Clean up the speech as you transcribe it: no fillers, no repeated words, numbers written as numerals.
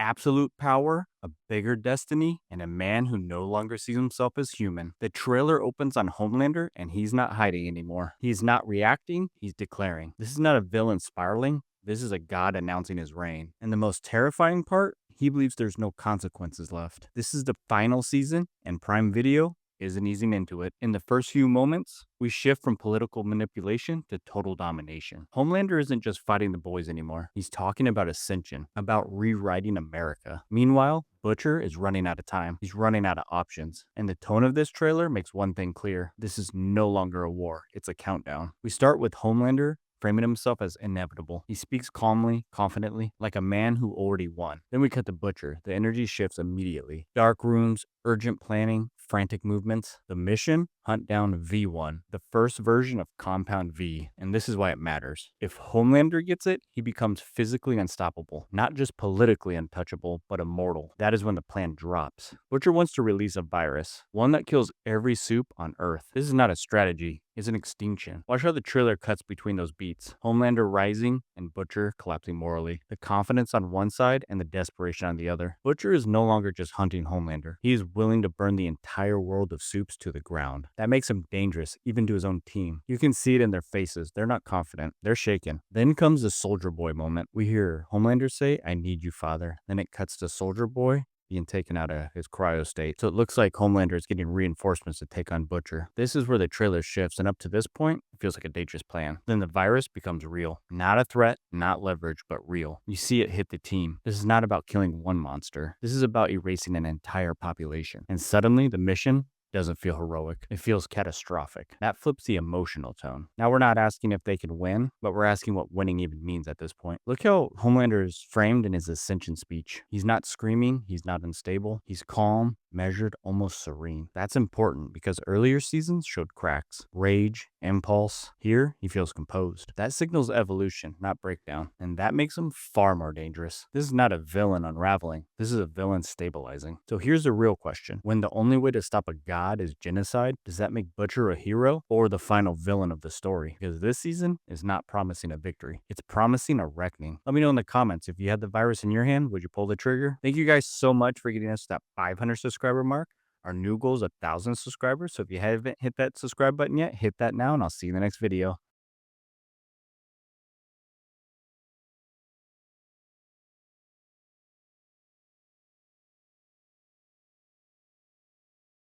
absolute power, a bigger destiny, and a man who no longer sees himself as human. The trailer opens on Homelander, and he's not hiding anymore. He's not reacting, he's declaring. This is not a villain spiraling. This is a god announcing his reign. And the most terrifying part, he believes there's no consequences left. This is the final season, and Prime Video isn't easing into it. In the first few moments, we shift from political manipulation to total domination. Homelander isn't just fighting the boys anymore. He's talking about ascension, about rewriting America. Meanwhile, Butcher is running out of time. He's running out of options. And the tone of this trailer makes one thing clear. This is no longer a war. It's a countdown. We start with Homelander framing himself as inevitable. He speaks calmly, confidently, like a man who already won. Then we cut to Butcher. The energy shifts immediately. Dark rooms, urgent planning, frantic movements. The mission? Hunt down V1, the first version of Compound V. And this is why it matters. If Homelander gets it, he becomes physically unstoppable. Not just politically untouchable, but immortal. That is when the plan drops. Butcher wants to release a virus, one that kills every soup on Earth. This is not a strategy. It's an extinction. Watch how the trailer cuts between those beats. Homelander rising and Butcher collapsing morally. The confidence on one side and the desperation on the other. Butcher is no longer just hunting Homelander. He is willing to burn the entire world of soups to the ground. That makes him dangerous, even to his own team. You can see it in their faces. They're not confident. They're shaken. Then comes the Soldier Boy moment. We hear Homelander say, "I need you, father." Then it cuts to Soldier Boy being taken out of his cryo state. So it looks like Homelander is getting reinforcements to take on Butcher. This is where the trailer shifts, and up to this point, it feels like a dangerous plan. Then the virus becomes real. Not a threat, not leverage, but real. You see it hit the team. This is not about killing one monster. This is about erasing an entire population. And suddenly, the mission doesn't feel heroic. It feels catastrophic. That flips the emotional tone. Now we're not asking if they can win, but we're asking what winning even means at this point. Look how Homelander is framed in his ascension speech. He's not screaming. He's not unstable. He's calm, measured, almost serene. That's important because earlier seasons showed cracks, rage, impulse. Here, he feels composed. That signals evolution, not breakdown. And that makes him far more dangerous. This is not a villain unraveling. This is a villain stabilizing. So here's the real question. When the only way to stop a god is genocide, does that make Butcher a hero or the final villain of the story? Because this season is not promising a victory. It's promising a reckoning. Let me know in the comments, if you had the virus in your hand, would you pull the trigger? Thank you guys so much for getting us to that 500 subscriber mark. Our new goal is 1,000 subscribers. So if you haven't hit that subscribe button yet, hit that now, and I'll see you in the next video.